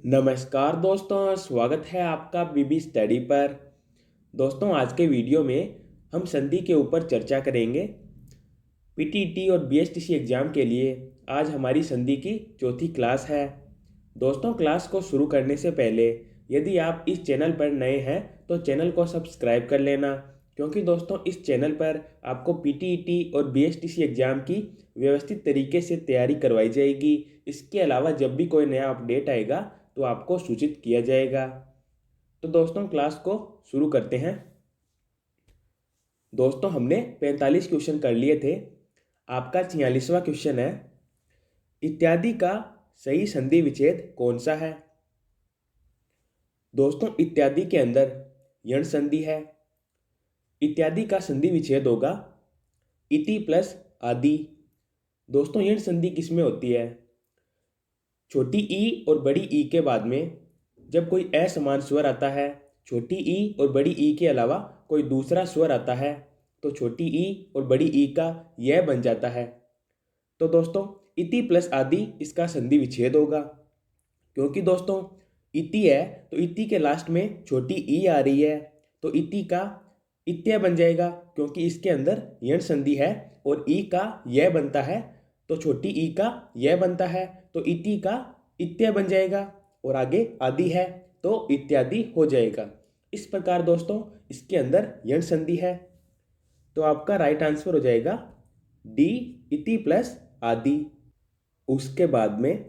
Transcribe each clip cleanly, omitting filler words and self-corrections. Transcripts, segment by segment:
नमस्कार दोस्तों, स्वागत है आपका बीबी स्टडी पर। दोस्तों, आज के वीडियो में हम संधि के ऊपर चर्चा करेंगे। पीटीटी और बीएसटीसी एग्ज़ाम के लिए आज हमारी संधि की चौथी क्लास है। दोस्तों, क्लास को शुरू करने से पहले यदि आप इस चैनल पर नए हैं तो चैनल को सब्सक्राइब कर लेना, क्योंकि दोस्तों इस चैनल पर आपको पीटीटी और बीएसटीसी एग्ज़ाम की व्यवस्थित तरीके से तैयारी करवाई जाएगी। इसके अलावा जब भी कोई नया अपडेट आएगा तो आपको सूचित किया जाएगा। तो दोस्तों, क्लास को शुरू करते हैं। दोस्तों, हमने 45 क्वेश्चन कर लिए थे। आपका 46वां क्वेश्चन है, इत्यादि का सही संधि विच्छेद कौन सा है। दोस्तों, इत्यादि के अंदर यण संधि है। इत्यादि का संधि विच्छेद होगा इति प्लस आदि। दोस्तों, यण संधि किसमें होती है? छोटी ई और बड़ी ई के बाद में जब कोई असमान स्वर आता है, छोटी ई और बड़ी ई के अलावा कोई दूसरा स्वर आता है, तो छोटी ई और बड़ी ई का यह बन जाता है। तो दोस्तों, इति प्लस आदि इसका संधि विच्छेद होगा, क्योंकि दोस्तों इति है तो इति के लास्ट में छोटी ई आ रही है, तो इति का इत्य बन जाएगा, क्योंकि इसके अंदर यण संधि है और ई का यह बनता है, तो छोटी ई का यह बनता है, तो इति का इत्य बन जाएगा और आगे आदि है तो इत्यादि हो जाएगा। इस प्रकार दोस्तों इसके अंदर यण संधि है, तो आपका राइट आंसर हो जाएगा डी, इति प्लस आदि। उसके बाद में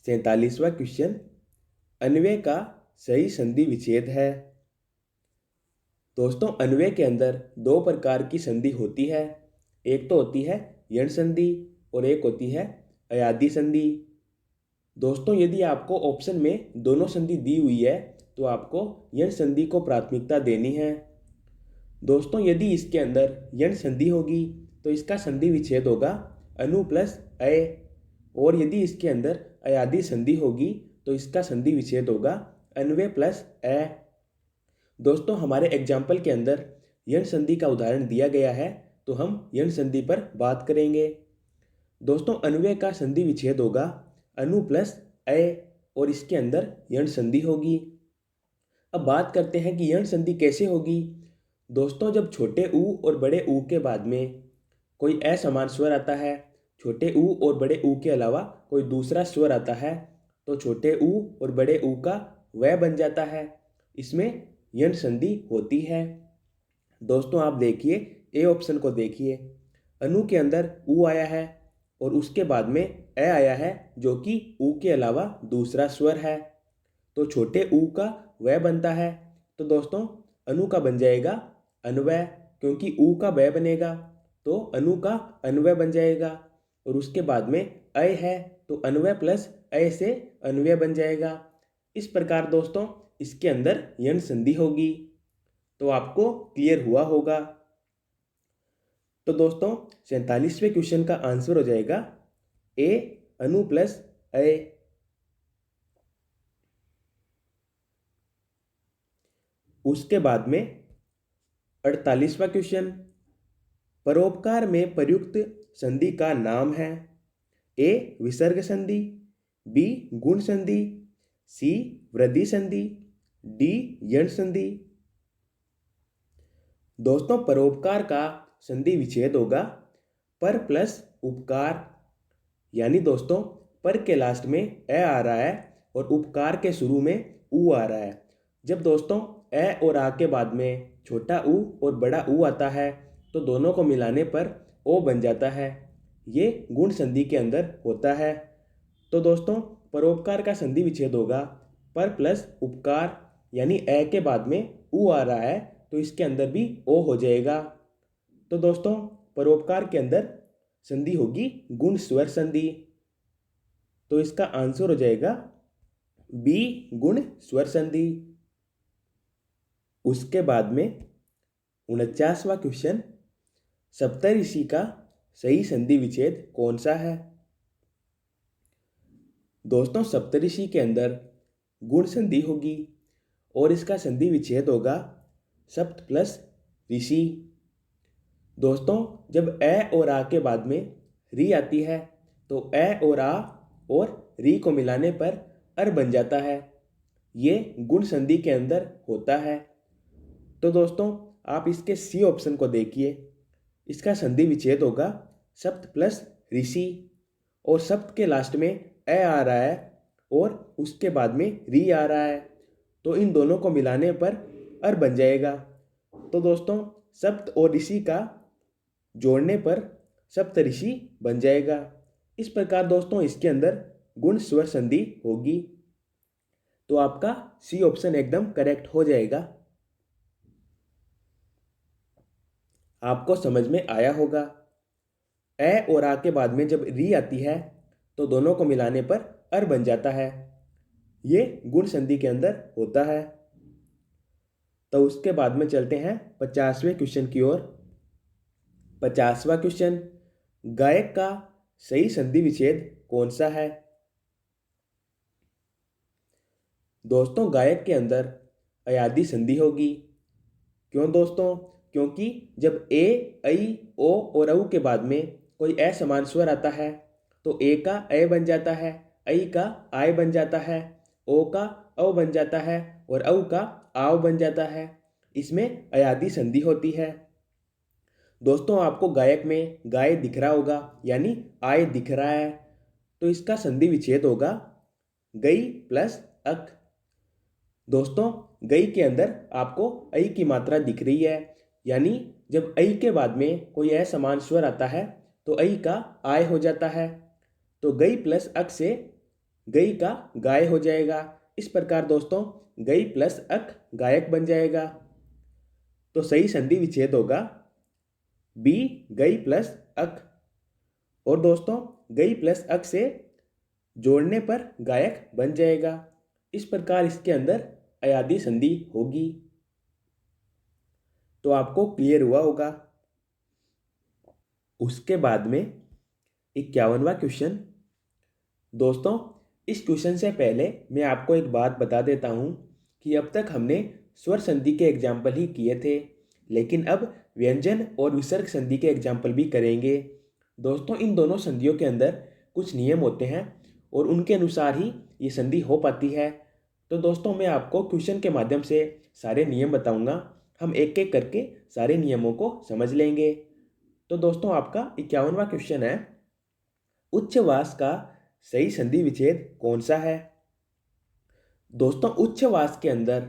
47वां क्वेश्चन, अन्वय का सही संधि विच्छेद है। दोस्तों, अन्वय के अंदर दो प्रकार की संधि होती है। एक तो होती है यण संधि और एक होती है अयादि संधि। दोस्तों, यदि आपको ऑप्शन में दोनों संधि दी हुई है तो आपको यण संधि को प्राथमिकता देनी है। दोस्तों, यदि इसके अंदर यण संधि होगी तो इसका संधि विच्छेद होगा अनु प्लस अय, और यदि इसके अंदर अयादि संधि होगी तो इसका संधि विच्छेद होगा अन्वय प्लस अ। दोस्तों, हमारे एग्जाम्पल के अंदर यण संधि का उदाहरण दिया गया है, तो हम यण संधि पर बात करेंगे। दोस्तों, अन्वय का संधि विच्छेद होगा अनु प्लस अय और इसके अंदर यण संधि होगी। अब बात करते हैं कि यण संधि कैसे होगी। दोस्तों, जब छोटे ऊ और बड़े ऊ के बाद में कोई असमान स्वर आता है, छोटे ऊ और बड़े ऊ के अलावा कोई दूसरा स्वर आता है, तो छोटे ऊ और बड़े ऊ का वह बन जाता है, इसमें यण संधि होती है। दोस्तों, आप देखिए ए ऑप्शन को देखिए, अनु के अंदर ऊ आया है और उसके बाद में अ आया है, जो कि ऊ के अलावा दूसरा स्वर है, तो छोटे ऊ का वह बनता है। तो दोस्तों, अनु का बन जाएगा अन्वय, क्योंकि ऊ का वह बनेगा तो अनु का अन्वय बन जाएगा, और उसके बाद में अय है तो अन्वय प्लस अय से अन्वय बन जाएगा। इस प्रकार दोस्तों इसके अंदर यण संधि होगी। तो आपको क्लियर हुआ होगा। तो दोस्तों 47वें क्वेश्चन का आंसर हो जाएगा ए, अनु प्लस अय। उसके बाद में 48वां क्वेश्चन, परोपकार में प्रयुक्त संधि का नाम है। ए, विसर्ग संधि, बी, गुण संधि, सी, वृद्धि संधि, डी, यण संधि। दोस्तों, परोपकार का संधि विच्छेद होगा पर प्लस उपकार, यानी दोस्तों पर के लास्ट में अ आ रहा है और उपकार के शुरू में ऊ आ रहा है। जब दोस्तों अ और आ के बाद में छोटा ऊ और बड़ा ऊ आता है तो दोनों को मिलाने पर ओ बन जाता है। ये गुण संधि के अंदर होता है। तो दोस्तों परोपकार का संधि विच्छेद होगा पर प्लस उपकार, यानी अ के बाद में ऊ आ रहा है तो इसके अंदर भी ओ हो जाएगा। तो दोस्तों परोपकार के अंदर संधि होगी गुण स्वर संधि, तो इसका आंसर हो जाएगा बी, गुण स्वर संधि। उसके बाद में 49वां क्वेश्चन, सप्तऋषि का सही संधि विच्छेद कौन सा है। दोस्तों, सप्तऋषि के अंदर गुण संधि होगी और इसका संधि विच्छेद होगा सप्त प्लस ऋषि। दोस्तों, जब अ और आ के बाद में री आती है तो अ और आ और री को मिलाने पर अर बन जाता है। ये गुण संधि के अंदर होता है। तो दोस्तों आप इसके सी ऑप्शन को देखिए। इसका संधि विच्छेद होगा सप्त प्लस ऋषि, और सप्त के लास्ट में ए आ रहा है और उसके बाद में री आ रहा है, तो इन दोनों को मिलाने पर अर बन जाएगा। तो दोस्तों सप्त और ऋषि का जोड़ने पर सप्तऋषि बन जाएगा। इस प्रकार दोस्तों इसके अंदर गुण स्वर संधि होगी। तो आपका सी ऑप्शन एकदम करेक्ट हो जाएगा। आपको समझ में आया होगा। ए और आ के बाद में जब री आती है तो दोनों को मिलाने पर अर बन जाता है। ये गुण संधि के अंदर होता है। तो उसके बाद में चलते हैं 50वें क्वेश्चन की ओर। 50वां क्वेश्चन, गायक का सही संधि विच्छेद कौन सा है? दोस्तों गायक के अंदर अयादी संधि होगी। क्यों दोस्तों? क्योंकि जब ए, ऐ, ओ और औ के बाद में कोई असमान स्वर आता है तो ए का ए बन जाता है, ऐ का आय बन जाता है, ओ का औ बन जाता है और औ का आव बन जाता है। इसमें अयादी संधि होती है। दोस्तों आपको गायक में गाय दिख रहा होगा, यानी आय दिख रहा है, तो इसका संधि विच्छेद होगा गई प्लस अक। दोस्तों गई के अंदर आपको ऐ की मात्रा दिख रही है, यानी जब ऐ के बाद में कोई असमान स्वर आता है तो ऐ का आय हो जाता है। तो गई प्लस अक से गई का गाय हो जाएगा। इस प्रकार दोस्तों गई प्लस अक गायक बन जाएगा। तो सही संधि विच्छेद होगा बी गई प्लस अक। और दोस्तों गई प्लस अक से जोड़ने पर गायक बन जाएगा। इस प्रकार इसके अंदर अयादी संधि होगी। तो आपको क्लियर हुआ होगा। उसके बाद में 51वां क्वेश्चन। दोस्तों इस क्वेश्चन से पहले मैं आपको एक बात बता देता हूं कि अब तक हमने स्वर संधि के एग्जाम्पल ही किए थे, लेकिन अब व्यंजन और विसर्ग संधि के एग्जाम्पल भी करेंगे। दोस्तों इन दोनों संधियों के अंदर कुछ नियम होते हैं और उनके अनुसार ही ये संधि हो पाती है। तो दोस्तों मैं आपको क्वेश्चन के माध्यम से सारे नियम बताऊंगा। हम एक एक करके सारे नियमों को समझ लेंगे। तो दोस्तों आपका 51वां क्वेश्चन है, उच्छ्वास का सही संधि विच्छेद कौन सा है? दोस्तों उच्छ्वास के अंदर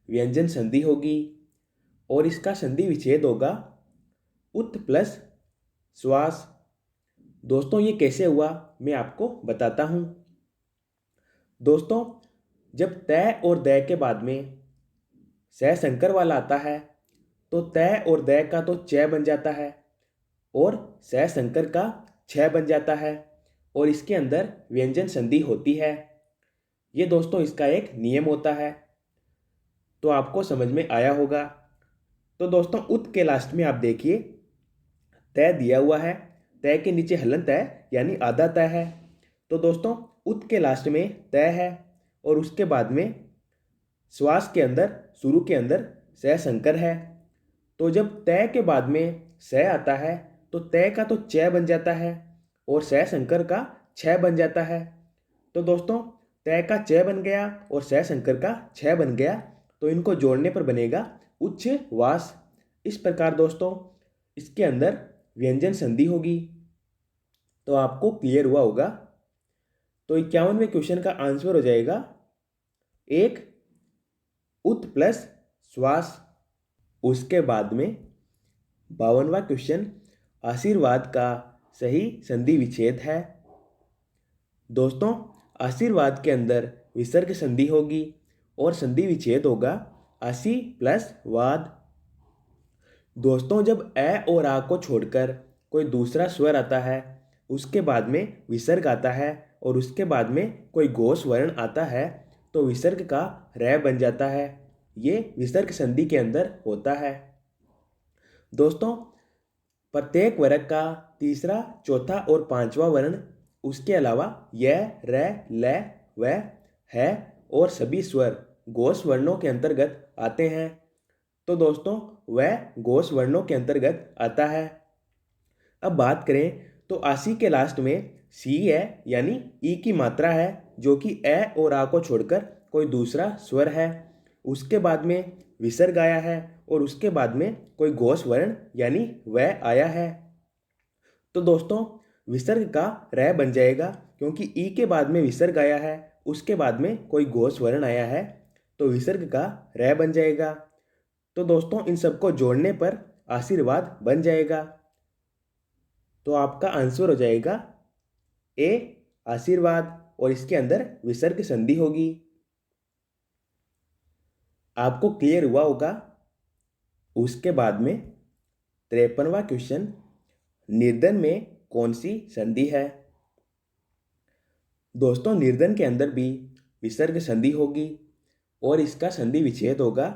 व्यंजन संधि होगी और इसका संधि विच्छेद होगा उत् प्लस श्वास। दोस्तों ये कैसे हुआ मैं आपको बताता हूं। दोस्तों जब तय और दय के बाद में सह संकर वाला आता है तो तय और दय का तो च बन जाता है और सह संकर का छ बन जाता है और इसके अंदर व्यंजन संधि होती है। ये दोस्तों इसका एक नियम होता है। तो आपको समझ में आया होगा। तो दोस्तों उत के लास्ट में आप देखिए तय दिया हुआ है, तय के नीचे हलंत है यानी आधा तय है। तो दोस्तों उत के लास्ट में तय है और उसके बाद में श्वास के अंदर शुरू के अंदर सह संकर है। तो जब तय के बाद में स आता है तो तय का तो च बन जाता है और सह संकर का छ बन जाता है। तो दोस्तों तय का च बन गया और सह संकर का छ बन गया, तो इनको जोड़ने पर बनेगा उच्छ्वास। इस प्रकार दोस्तों इसके अंदर व्यंजन संधि होगी। तो आपको क्लियर हुआ होगा। तो 51वें क्वेश्चन का आंसर हो जाएगा एक उत प्लस श्वास। उसके बाद में 52वां क्वेश्चन, आशीर्वाद का सही संधि विच्छेद है। दोस्तों आशीर्वाद के अंदर विसर्ग संधि होगी और संधि विच्छेद होगा आशी प्लस वाद। दोस्तों जब ए और आ को छोड़कर कोई दूसरा स्वर आता है, उसके बाद में विसर्ग आता है और उसके बाद में कोई घोष वर्ण आता है तो विसर्ग का रै बन जाता है। ये विसर्ग संधि के अंदर होता है। दोस्तों प्रत्येक वर्ग का तीसरा, चौथा और पांचवा वर्ण, उसके अलावा य, रै, ल, व, है और सभी स्वर घोष वर्णों के अंतर्गत आते हैं। तो दोस्तों वह घोष वर्णों के अंतर्गत आता है। अब बात करें तो आशी के लास्ट में सी है यानी ई की मात्रा है जो कि ए और आ को छोड़कर कोई दूसरा स्वर है। उसके बाद में विसर्ग आया है और उसके बाद में कोई घोष वर्ण यानी व आया है। तो दोस्तों विसर्ग का र बन जाएगा क्योंकि ई के बाद में विसर्ग आया है, उसके बाद में कोई घोष वर्ण आया है, तो विसर्ग का र बन जाएगा। तो दोस्तों इन सबको जोड़ने पर आशीर्वाद बन जाएगा। तो आपका आंसर हो जाएगा ए आशीर्वाद और इसके अंदर विसर्ग संधि होगी। आपको क्लियर हुआ होगा। उसके बाद में 53वां क्वेश्चन, निर्धन में कौन सी संधि है? दोस्तों निर्धन के अंदर भी विसर्ग संधि होगी और इसका संधि विच्छेद होगा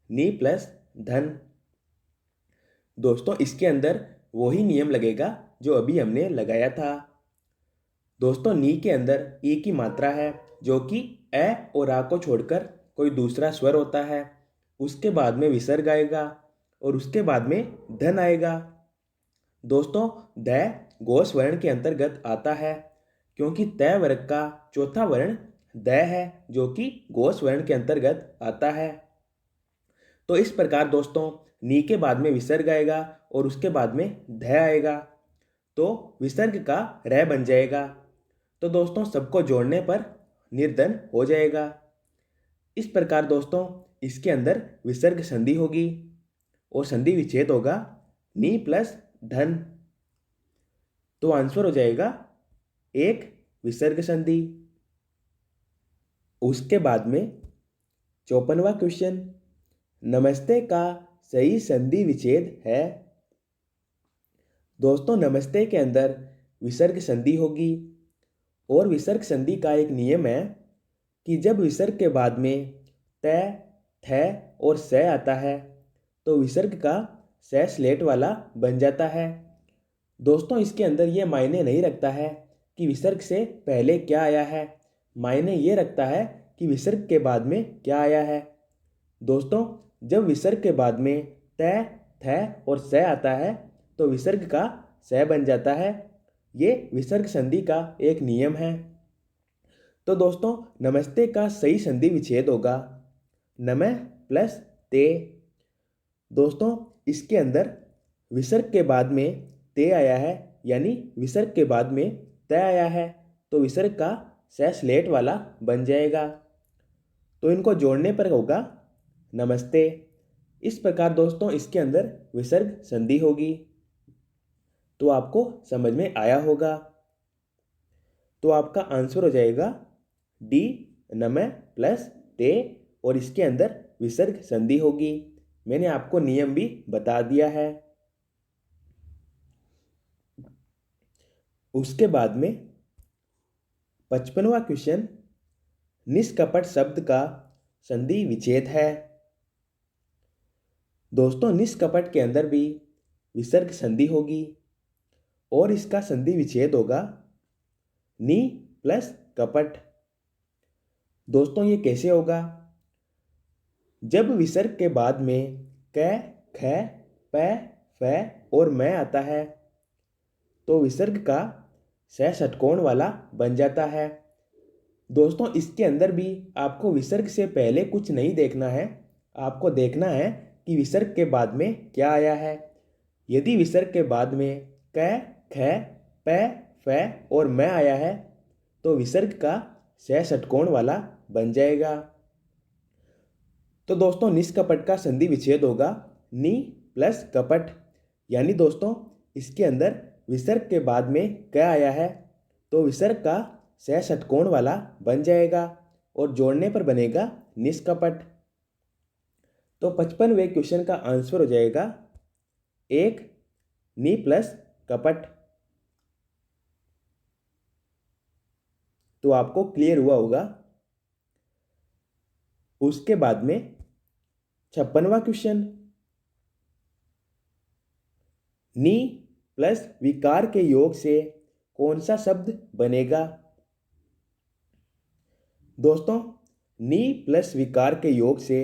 नी प्लस धन। दोस्तों इसके अंदर वही नियम लगेगा जो अभी हमने लगाया था। दोस्तों नी के अंदर ई की मात्रा है जो कि ए और आ को छोड़कर कोई दूसरा स्वर होता है। उसके बाद में विसर्ग आएगा और उसके बाद में धन आएगा। दोस्तों ध घोष वर्ण के अंतर्गत आता है क्योंकि तय वर्ग का चौथा वर्ण द है जो कि घोष वर्ण के अंतर्गत आता है। तो इस प्रकार दोस्तों नी के बाद में विसर्ग आएगा और उसके बाद में ध आएगा तो विसर्ग का र बन जाएगा। तो दोस्तों सबको जोड़ने पर निर्धन हो जाएगा। इस प्रकार दोस्तों इसके अंदर विसर्ग संधि होगी और संधि विच्छेद होगा नी प्लस धन। तो आंसर हो जाएगा एक विसर्ग संधि। उसके बाद में 54वां क्वेश्चन, नमस्ते का सही संधि विच्छेद है? दोस्तों नमस्ते के अंदर विसर्ग संधि होगी और विसर्ग संधि का एक नियम है कि जब विसर्ग के बाद में त, थ और स आता है तो विसर्ग का स स्लेट वाला बन जाता है। दोस्तों इसके अंदर यह मायने नहीं रखता है कि विसर्ग से पहले क्या आया है, मायने ये रखता है कि विसर्ग के बाद में क्या आया है। दोस्तों जब विसर्ग के बाद में त, थ और स आता है तो विसर्ग का स बन जाता है। ये विसर्ग संधि का एक नियम है। तो दोस्तों नमस्ते का सही संधि विच्छेद होगा नमः प्लस ते। दोस्तों इसके अंदर विसर्ग के बाद में ते आया है यानी विसर्ग के बाद में त आया है तो विसर्ग का स स्लेट वाला बन जाएगा। तो इनको जोड़ने पर होगा नमस्ते। इस प्रकार दोस्तों इसके अंदर विसर्ग संधि होगी। तो आपको समझ में आया होगा। तो आपका आंसर हो जाएगा डी नमः प्लस ते और इसके अंदर विसर्ग संधि होगी। मैंने आपको नियम भी बता दिया है। उसके बाद में 55वां क्वेश्चन, निष्कपट शब्द का संधि विच्छेद है? दोस्तों निष्कपट के अंदर भी विसर्ग संधि होगी और इसका संधि विच्छेद होगा नी प्लस कपट। दोस्तों ये कैसे होगा? जब विसर्ग के बाद में क, ख, प, फ और मैं आता है तो विसर्ग का स षटकोण वाला बन जाता है। दोस्तों इसके अंदर भी आपको विसर्ग से पहले कुछ नहीं देखना है, आपको देखना है कि विसर्ग के बाद में क्या आया है। यदि विसर्ग के बाद में क, ख, प, फ और मैं आया है तो विसर्ग का स षटकोण वाला बन जाएगा। तो दोस्तों निष्कपट का संधि विच्छेद होगा नी प्लस कपट, यानी दोस्तों इसके अंदर विसर्ग के बाद में क्या आया है तो विसर्ग का स षटकोण वाला बन जाएगा और जोड़ने पर बनेगा निष्कपट। तो 55वें क्वेश्चन का आंसर हो जाएगा एक नी प्लस कपट। तो आपको क्लियर हुआ होगा। उसके बाद में 56वां क्वेश्चन, नी प्लस विकार के योग से कौन सा शब्द बनेगा? दोस्तों नी प्लस विकार के योग से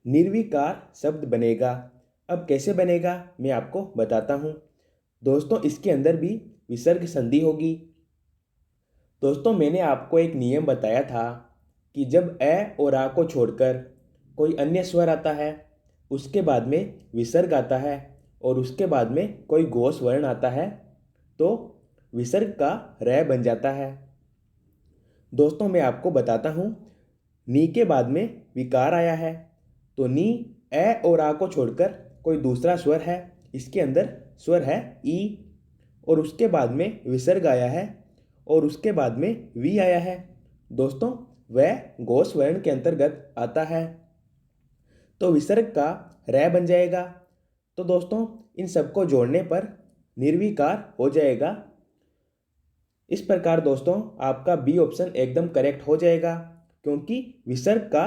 निर्विकार शब्द बनेगा। अब कैसे बनेगा मैं आपको बताता हूं। दोस्तों इसके अंदर भी विसर्ग संधि होगी। दोस्तों मैंने आपको एक नियम बताया था कि जब ए और आ को छोड़कर कोई अन्य स्वर आता है, उसके बाद में विसर्ग आता है और उसके बाद में कोई घोष वर्ण आता है, तो विसर्ग का रै बन जाता है। दोस्तों मैं आपको बताता हूँ, नी के बाद में विकार आया है, तो नी ए और आ को छोड़कर कोई दूसरा स्वर है, इसके अंदर स्वर है ई, और उसके बाद में विसर्ग आया है और उसके बाद में वी आया है। दोस्तों वह घोष वर्ण के अंतर्गत आता है, तो विसर्ग का रै बन जाएगा। तो दोस्तों इन सबको जोड़ने पर निर्विकार हो जाएगा। इस प्रकार दोस्तों आपका बी ऑप्शन एकदम करेक्ट हो जाएगा, क्योंकि विसर्ग का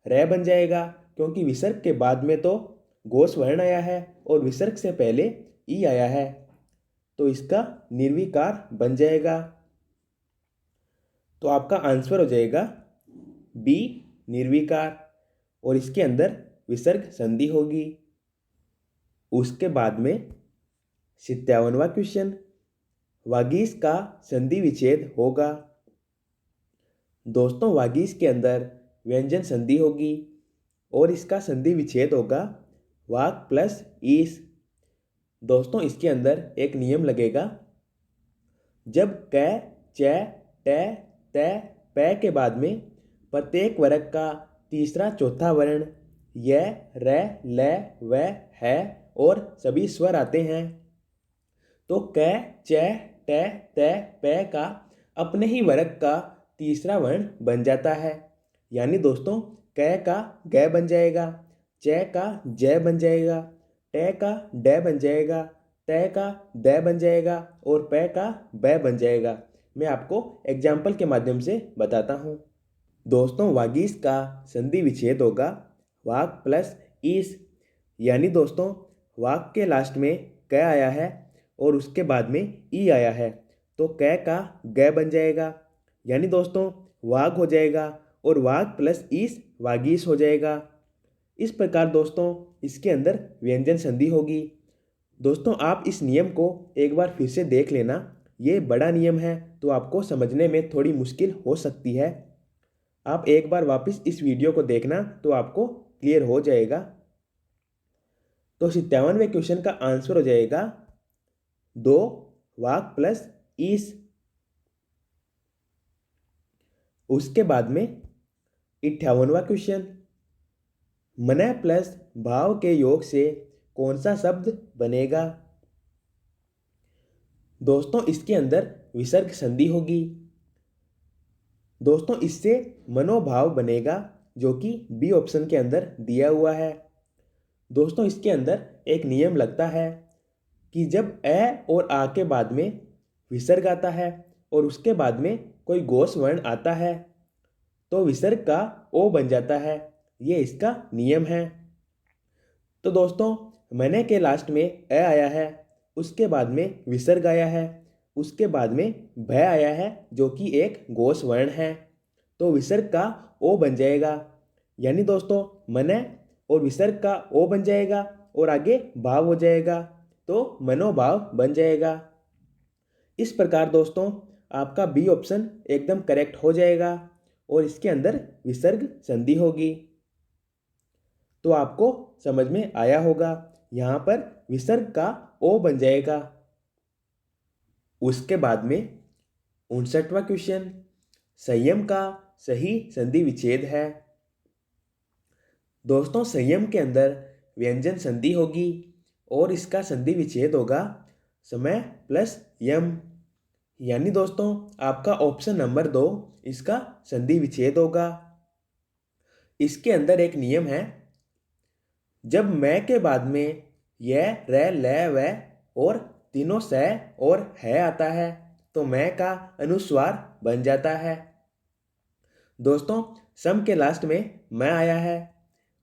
रै बन जाएगा, क्योंकि विसर्ग के बाद में तो घोष वर्ण आया है और विसर्ग से पहले ई आया है, तो इसका निर्विकार बन जाएगा। तो आपका आंसर हो जाएगा बी निर्विकार, और इसके अंदर विसर्ग संधि होगी। उसके बाद में 57वां क्वेश्चन, वागीश का संधि विच्छेद होगा। दोस्तों वागीश के अंदर व्यंजन संधि होगी और इसका संधि विच्छेद होगा वाक प्लस ईस। दोस्तों इसके अंदर एक नियम लगेगा, जब क च ट त प के बाद में प्रत्येक वर्ग का तीसरा चौथा वर्ण य र ल व है और सभी स्वर आते हैं, तो क च ट त प का अपने ही वर्ग का तीसरा वर्ण बन जाता है। यानी दोस्तों क का ग बन जाएगा, च का ज बन जाएगा, ट का ड बन जाएगा, त का द बन जाएगा और प का ब बन जाएगा। मैं आपको एग्जाम्पल के माध्यम से बताता हूँ। दोस्तों वागीश का संधि विच्छेद होगा वाक प्लस ईस। यानी दोस्तों वाक के लास्ट में क आया है और उसके बाद में ई आया है, तो क का ग बन जाएगा, यानी दोस्तों वाग हो जाएगा और वाग प्लस ईस वागीश हो जाएगा। इस प्रकार दोस्तों इसके अंदर व्यंजन संधि होगी। दोस्तों आप इस नियम को एक बार फिर से देख लेना, ये बड़ा नियम है तो आपको समझने में थोड़ी मुश्किल हो सकती है। आप एक बार वापस इस वीडियो को देखना तो आपको क्लियर हो जाएगा। तो 57वें क्वेश्चन का आंसर हो जाएगा 2 वाक प्लस ईस। उसके बाद में 58वां क्वेश्चन, मन प्लस भाव के योग से कौन सा शब्द बनेगा। दोस्तों इसके अंदर विसर्ग संधि होगी। दोस्तों इससे मनोभाव बनेगा, जो कि बी ऑप्शन के अंदर दिया हुआ है। दोस्तों इसके अंदर एक नियम लगता है कि जब ए और आ के बाद में विसर्ग आता है और उसके बाद में कोई घोष वर्ण आता है, तो विसर्ग का ओ बन जाता है। ये इसका नियम है। तो दोस्तों मने के लास्ट में ए आया है, उसके बाद में विसर्ग आया है, उसके बाद में भ आया है जो कि एक घोष वर्ण है, तो विसर्ग का ओ बन जाएगा। यानी दोस्तों मने और विसर्ग का ओ बन जाएगा और आगे भाव हो जाएगा, तो मनोभाव बन जाएगा। इस प्रकार दोस्तों आपका बी ऑप्शन एकदम करेक्ट हो जाएगा और इसके अंदर विसर्ग संधि होगी। तो आपको समझ में आया होगा, यहाँ पर विसर्ग का ओ बन जाएगा। उसके बाद में 59वां क्वेश्चन, संयम का सही संधि विच्छेद है। दोस्तों संयम के अंदर व्यंजन संधि होगी और इसका संधि विच्छेद होगा समय प्लस यम। यानी दोस्तों आपका ऑप्शन नंबर 2 इसका संधि विच्छेद होगा। इसके अंदर एक नियम है, जब मैं के बाद में यह र ल व और तीनों स और है आता है, तो मैं का अनुस्वार बन जाता है। दोस्तों सम के लास्ट में मैं आया है,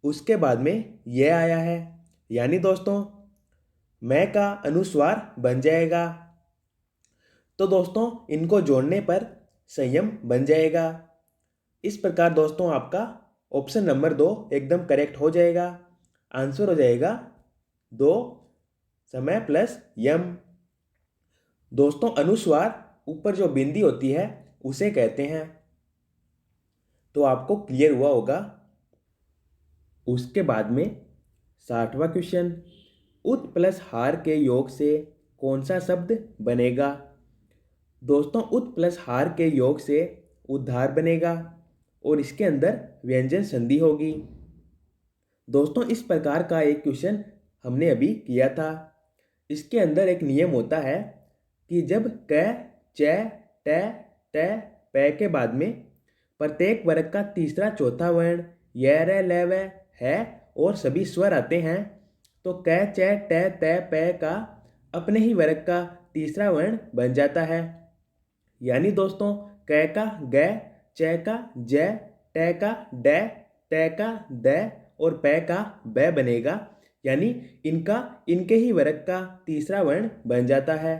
उसके बाद में यह आया है, यानी दोस्तों मैं का अनुस्वार बन जाएगा। तो दोस्तों इनको जोड़ने पर संयम बन जाएगा। इस प्रकार दोस्तों आपका ऑप्शन नंबर 2 एकदम करेक्ट हो जाएगा। आंसर हो जाएगा 2 समय प्लस यम। दोस्तों अनुस्वार ऊपर जो बिंदी होती है उसे कहते हैं। तो आपको क्लियर हुआ होगा। उसके बाद में 60वां क्वेश्चन, उत प्लस हार के योग से कौन सा शब्द बनेगा। दोस्तों उत प्लस हार के योग से उद्धार बनेगा और इसके अंदर व्यंजन संधि होगी। दोस्तों इस प्रकार का एक क्वेश्चन हमने अभी किया था। इसके अंदर एक नियम होता है कि जब क, च, ट, ट, प के बाद में प्रत्येक वर्ग का तीसरा चौथा वर्ण य, र, ल, व है और सभी स्वर आते हैं, तो क, च, ट, त, प का अपने ही वर्ग का तीसरा वर्ण बन जाता है। यानी दोस्तों क का ग, च का ज, ट का ड, त का द और प का ब बनेगा। यानी इनका इनके ही वर्ग का तीसरा वर्ण बन जाता है।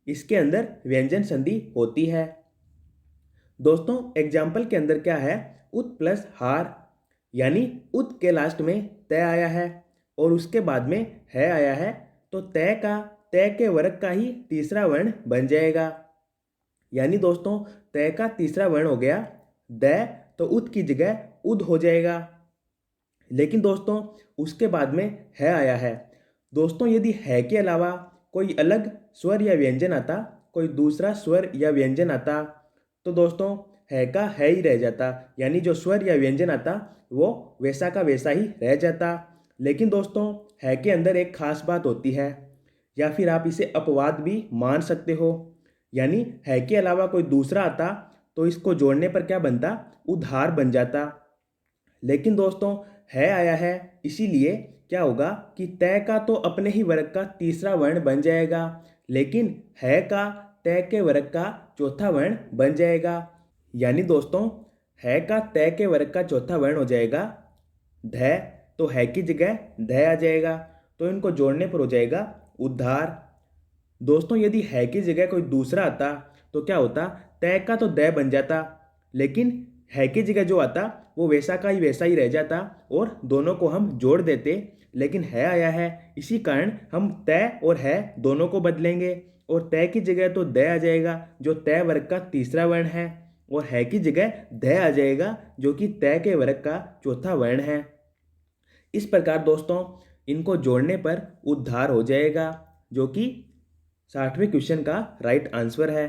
इसके अंदर व्यंजन संधि होती है। दोस्तों एग्जाम्पल के अंदर क्या है, उत प्लस हार, यानी उत के लास्ट में त आया है और उसके बाद में है आया है, तो त के वर्ग का ही तीसरा वर्ण बन जाएगा। यानी दोस्तों त का तीसरा वर्ण हो गया द, तो उत की जगह उद हो जाएगा। लेकिन दोस्तों उसके बाद में है आया है। दोस्तों यदि है के अलावा कोई अलग स्वर या व्यंजन आता, कोई दूसरा स्वर या व्यंजन आता, तो दोस्तों है का है ही रह जाता। यानी जो स्वर या व्यंजन आता वो वैसा का वैसा ही रह जाता। लेकिन दोस्तों है के अंदर एक खास बात होती है, या फिर आप इसे अपवाद भी मान सकते हो। यानी है के अलावा कोई दूसरा आता तो इसको जोड़ने पर क्या बनता, उधार बन जाता। लेकिन दोस्तों है आया है, इसीलिए क्या होगा कि तय का तो अपने ही वर्ग का तीसरा वर्ण बन जाएगा, लेकिन है का तय के वर्ग का चौथा वर्ण बन जाएगा। यानी दोस्तों है का तय के वर्ग का चौथा वर्ण हो जाएगा ध, तो है की जगह ध आ जाएगा, तो इनको जोड़ने पर हो जाएगा उद्धार। दोस्तों यदि है की जगह कोई दूसरा आता तो क्या होता, तय का तो द बन जाता, लेकिन है की जगह जो आता वो वैसा का ही वैसा ही रह जाता और दोनों को हम जोड़ देते। लेकिन है आया है, इसी कारण हम तय और है दोनों को बदलेंगे और तय की जगह तो द आ जाएगा जो तय वर्ग का तीसरा वर्ण है, और है की जगह ध आ जाएगा जो कि तय के वर्ग का चौथा वर्ण है। इस प्रकार दोस्तों इनको जोड़ने पर उद्धार हो जाएगा, जो कि 60वें क्वेश्चन का राइट आंसर है।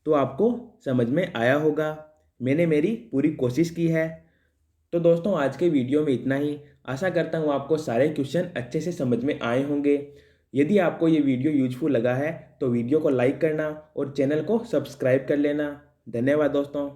तो आपको समझ में आया होगा, मैंने मेरी पूरी कोशिश की है। तो दोस्तों आज के वीडियो में इतना ही। आशा करता हूँ आपको सारे क्वेश्चन अच्छे से समझ में आए होंगे। यदि आपको ये वीडियो यूजफुल लगा है तो वीडियो को लाइक करना और चैनल को सब्सक्राइब कर लेना। धन्यवाद दोस्तों।